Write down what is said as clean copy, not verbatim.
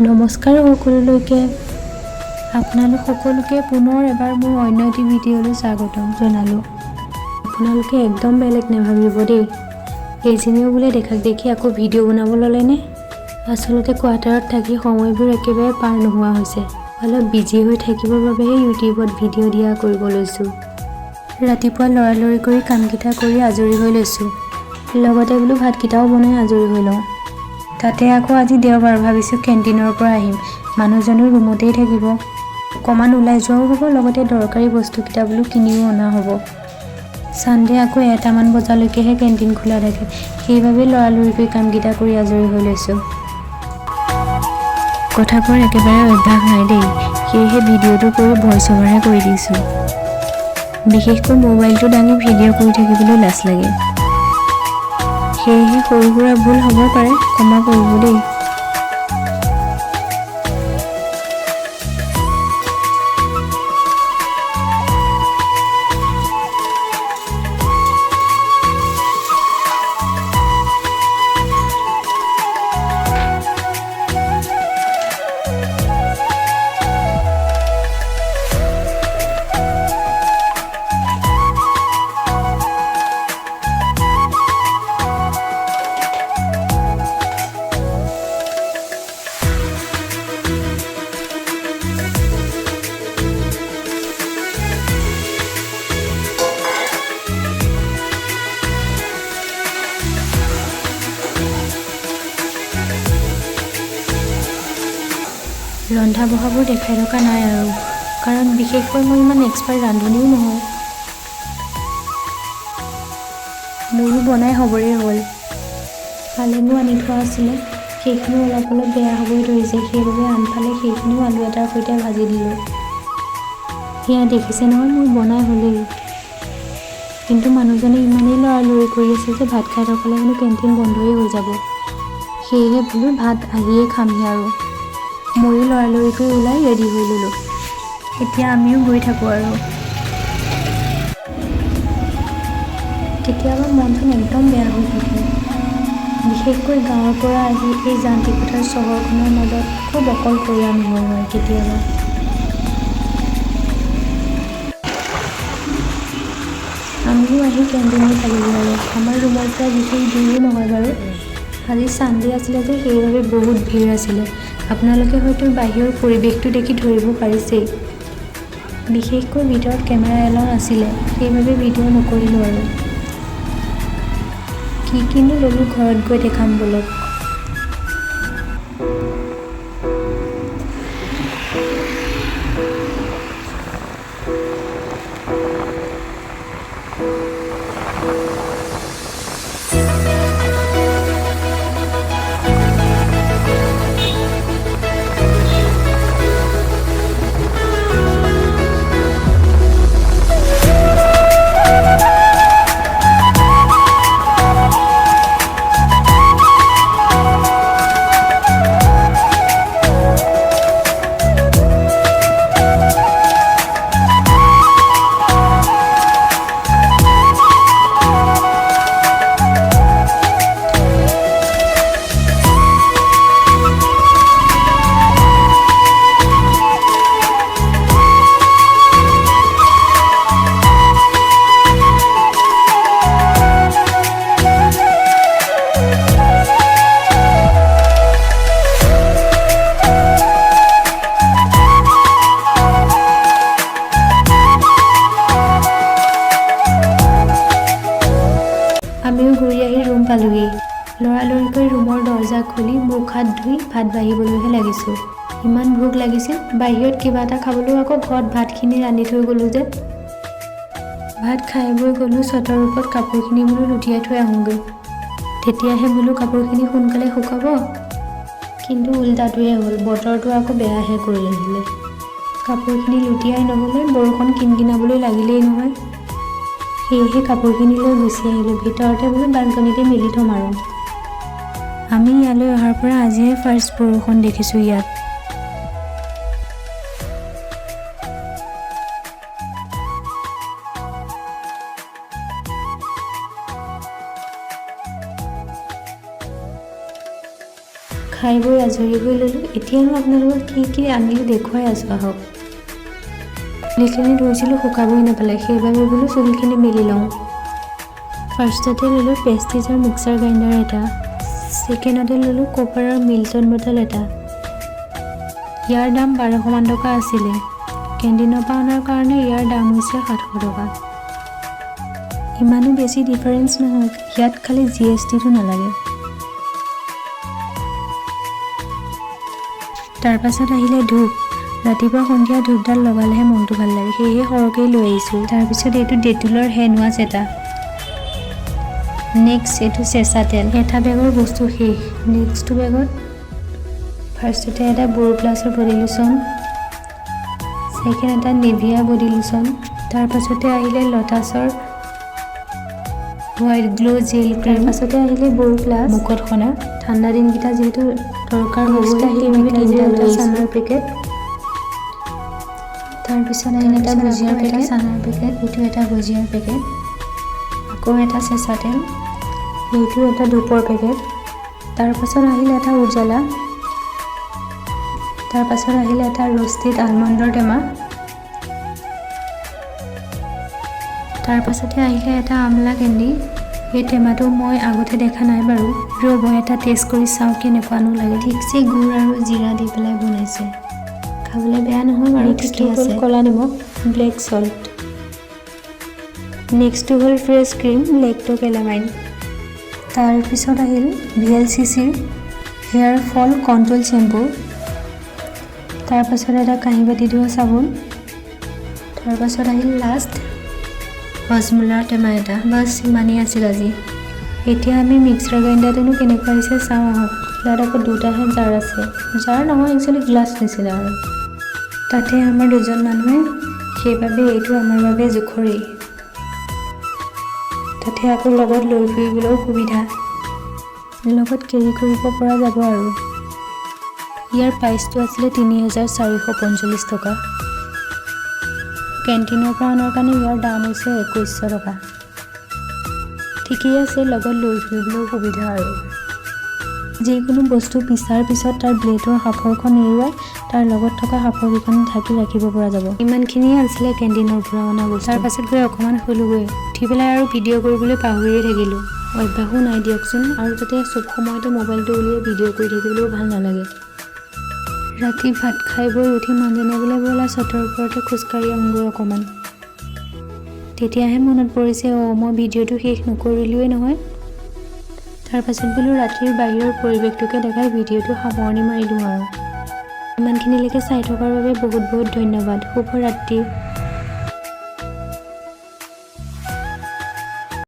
নমস্কাৰ সকলোলৈকে আপোনালোক সকলোকে পুনৰ এবাৰ মোৰ অন্য এটি ভিডিঅ'লৈ স্বাগতম জনালোঁ। আপোনালোকে একদম বেলেগ নাভাবিব দেই, এইজনীও বোলে দেখাক দেখি আকৌ ভিডিঅ' বনাব ল'লেনে। আচলতে কোৱাৰ্টাৰত থাকি সময়বোৰ একেবাৰে পাৰ নোহোৱা হৈছে, অলপ বিজি হৈ থাকিবৰ বাবেহে ইউটিউবত ভিডিঅ' দিয়া কৰিব লৈছোঁ। ৰাতিপুৱা লৰালৰি কৰি কামকেইটা কৰি আজৰি হৈ লৈছোঁ, লগতে বোলো ভাতকেইটাও বনাই আজৰি হৈ লওঁ। তাতে আকৌ আজি দেওবাৰ, ভাবিছোঁ কেণ্টিনৰ পৰা আহিম, মানুহজনো ৰুমতেই থাকিব, অকণমান ওলাই যোৱাও হ'ব, লগতে দৰকাৰী বস্তুকেইটা বোলো কিনিও অনা হ'ব। ছানডে আকৌ 1টামান বজালৈকেহে কেণ্টিন খোলা থাকে, সেইবাবে লৰালৰি কৰি কামকেইটা কৰি আজৰি হৈ লৈছোঁ। কথাবোৰ একেবাৰে অভ্যাস নাই দেই, সেয়েহে ভিডিঅ'টো কৰি ভইচ অভাৰহে কৰি দিছোঁ। বিশেষকৈ মোবাইলটো দাঙি ভিডিঅ' কৰি থাকিবলৈ লাজ লাগে, সেয়েহে সৰু সুৰা ভুল হ'ব পাৰে, ক্ষমা কৰিব দেই। ৰন্ধা বঢ়াবোৰ দেখাই থকা নাই আৰু, কাৰণ বিশেষকৈ মই ইমান এক্সপাৰ্ট ৰান্ধনিও নহয়। মোৰো বনাই হ'বৰেই হ'ল। পালেঙো আনি থোৱা আছিলে, সেইখিনিও অলপ অলপ বেয়া হ'বই ধৰিছে, সেইবাবে আনফালে সেইখিনিও আলু এটাৰ সৈতে ভাজি দিলোঁ। সেয়া দেখিছে নহয়, মোৰ বনাই হ'লেই, কিন্তু মানুহজনে ইমানেই লৰালৰি কৰি আছে যে ভাত খাই থকালে হেনো কেণ্টিন বন্ধই হৈ যাব। সেয়েহে বোলো ভাত আহিয়ে খামহি আৰু। ময়ো লৰালৰি কৰি ওলাই ৰেডি হৈ ল'লোঁ, এতিয়া আমিও গৈ থাকোঁ আৰু। কেতিয়াবা মনটো একদম বেয়া হৈ থাকে, বিশেষকৈ গাঁৱৰ পৰা আহি এই যান্ত্ৰিকতাৰ চহৰখনৰ মাজত খুব অকলশৰীয়া অনুভৱ হয় কেতিয়াবা। আমিও আহি কেণ্টিনত পালোঁগৈ আৰু। আমাৰ ৰুমৰ পৰা বিশেষ দূৰো নহয় বাৰু, আজি ছানডে আছিলে যে সেইবাবে বহুত ভিৰ আছিলে। আপোনালোকে হয়তো বাহিৰৰ পৰিৱেশটো দেখি ধৰিব পাৰিছেই। বিশেষকৈ ভিতৰত কেমেৰা এলাও নাছিলে, সেইবাবে ভিডিঅ' নকৰিলোঁ আৰু। কি কিনো ল'লোঁ ঘৰত গৈ দেখাম বলক। আমিও ঘূৰি আহি ৰুম পালোঁহি। লৰালৰিকৈ ৰুমৰ দৰ্জা খুলি মুখ হাত ধুই ভাত বাঢ়িবলৈহে লাগিছোঁ। ইমান ভোক লাগিছিল, বাহিৰত কিবা এটা খাবলৈও আকৌ ঘৰত ভাতখিনি ৰান্ধি থৈ গ'লোঁ যে। ভাত খাই বৈ গ'লোঁ ছটৰ ওপৰত কাপোৰখিনি বোলো লুটিয়াই থৈ আহোঁগৈ, তেতিয়াহে বোলো কাপোৰখিনি সোনকালে শুকাব। কিন্তু উল্টাটোৱে হ'ল, বতৰটো আকৌ বেয়াহে কৰি আহিলে। কাপোৰখিনি লুটিয়াই নহ'লে বৰষুণ কিনকিনাবলৈ লাগিলেই নহয়, সেয়েহে কাপোৰখিনি লৈ গুচি আহিলোঁ। ভিতৰতে বোলো বালকনিতে মেলি থ'ম আৰু। আমি ইয়ালৈ অহাৰ পৰা আজিহে ফাৰ্ষ্ট বৰষুণ দেখিছোঁ ইয়াত। খাই বৈ আজৰি হৈ ল'লোঁ। এতিয়া মই আপোনালোকক কি আনিলোঁ দেখুৱাই আছোঁ আহক। চুলিখিনি ধুইছিলোঁ শুকাবই নাপালে, সেইবাবে বোলো চুলিখিনি মেলি লওঁ। ফাৰ্ষ্টতে ল'লোঁ প্ৰেষ্টিজৰ মিক্সাৰ গ্ৰাইণ্ডাৰ এটা, ছেকেণ্ডতে ল'লোঁ কপাৰৰ মিল্টন বটল এটা। ইয়াৰ দাম 1200মান টকা আছিলে। কেণ্টিনৰ পৰা অনাৰ কাৰণে ইয়াৰ দাম হৈছে 700 টকা। ইমানো বেছি ডিফাৰেঞ্চ নহয়, ইয়াত খালি CSDটো নালাগে। তাৰ পাছত আহিলে ধূপ। ৰাতিপুৱা সন্ধিয়া ধূপডাল লগালেহে মনটো ভাল লাগে, সেয়েহে সৰহকৈ লৈ আহিছোঁ। তাৰপিছত এইটো ডেটুলৰ হেণ্ড ৱাছ এটা। নেক্সট এইটো চেঁচা তেল। এটা বেগৰ বস্তু শেষ। নেক্সটটো বেগত ফাৰ্ষ্টতে এটা ব'ৰোপ্লাছৰ বডি লোচন, ছেকেণ্ড এটা নিভিয়া বডি লোচন, তাৰ পাছতে আহিলে লটাছৰ হোৱাইট গ্ল' জেল ক্ৰীম, পাছতে আহিলে ব'ৰোপ্লাছ মুখত সনা। ঠাণ্ডা দিনকেইটা যিহেতু দৰকাৰ হ'বই, সেইবাবে চানাৰ পেকেট। তাৰপিছত আহিলে এটা ভুজিয়াৰ পেকেট, চানাৰ পেকেট, এইটো এটা ভুজিয়াৰ পেকেট, আকৌ এটা চেঁচা তেল, এইটো এটা ধূপৰ পেকেট। তাৰপাছত আহিলে এটা উজালা, তাৰপাছত আহিলে এটা ৰষ্টেড আলমণ্ডৰ টেমা, তাৰপাছতে আহিলে এটা আমলা কেণ্ডি। এই টেমাটো মই আগতে দেখা নাই বাৰু, ৰ'ব এটা টেষ্ট কৰি চাওঁ কেনেকুৱানো লাগে। ঠিকছে গুড় আৰু জিৰা দি পেলাই বনাইছে, খাবলৈ বেয়া নহয় বাৰু, ঠিকেই আছে। ক'লা নিমখ, ব্লেক চল্ট। নেক্সটটো হ'ল ফ্ৰেছ ক্ৰীম, লেক্টোকেলামাইন। তাৰপিছত আহিল VLCCৰ হেয়াৰ ফল কণ্ট্ৰল শ্বেম্পু, তাৰপাছত এটা কাঁহী বাতি ধোৱা চাবোন, তাৰপাছত আহিল লাষ্ট হজমোলাৰ টেমা এটা। বাছ ইমানেই আছিল আজি। এতিয়া আমি মিক্সাৰ গ্ৰাইণ্ডাৰটোনো কেনেকুৱা হৈছে চাওঁ আহক। ইয়াত আকৌ দুটাহে জাৰ আছে, জাৰ নহয় একচুৱেলি গ্লাছ নিচিনা আৰু। তাতে আমাৰ দুজন মানুহে, সেইবাবে এইটো আমাৰ বাবে জোখৰেই। তাতে আকৌ লগত লৈ ফুৰিবলৈও সুবিধা, লগত কেৰি কৰিব পৰা যাব আৰু। ইয়াৰ প্ৰাইচটো আছিলে 3445 টকা। কেণ্টিনৰ পৰা অনাৰ কাৰণে ইয়াৰ দাম হৈছে 2100 টকা। ঠিকেই আছে, লগত লৈ ফুৰিবলৈও সুবিধা আৰু। যিকোনো বস্তু পিছাৰ পিছত তাৰ ব্লেডৰ সাঁফৰখন এৰুৱাই তাৰ লগত থকা সাঁফৰকেইখন ঢাকি ৰাখিব পৰা যাব। ইমানখিনিয়ে আছিলে কেণ্টিনৰ পৰা অনা বস্তু। তাৰ পাছত গৈ অকণমান শুলোগৈ, উঠি পেলাই আৰু ভিডিঅ' কৰিবলৈ পাহৰিয়ে থাকিলোঁ। অভ্যাসো নাই দিয়কচোন, আৰু তাতে চব সময়তে মোবাইলটো উলিয়াই ভিডিঅ' কৰি থাকিবলৈও ভাল নালাগে। ৰাতি ভাত খাই বৈ উঠি মানুহজনে বোলে ব'লা ছটৰ ওপৰতে খোজকাঢ়ি আহোঁগৈ অকণমান। তেতিয়াহে মনত পৰিছে, মই ভিডিঅ'টো শেষ নকৰিলোৱেই নহয়। তাৰপাছত বোলো ৰাতিৰ বাহিৰৰ পৰিৱেশটোকে দেখাই ভিডিঅ'টো সামৰণি মাৰি দিওঁ আৰু। ইমানখিনিলৈকে চাই থকাৰ বাবে বহুত বহুত ধন্যবাদ। শুভৰাত্ৰি।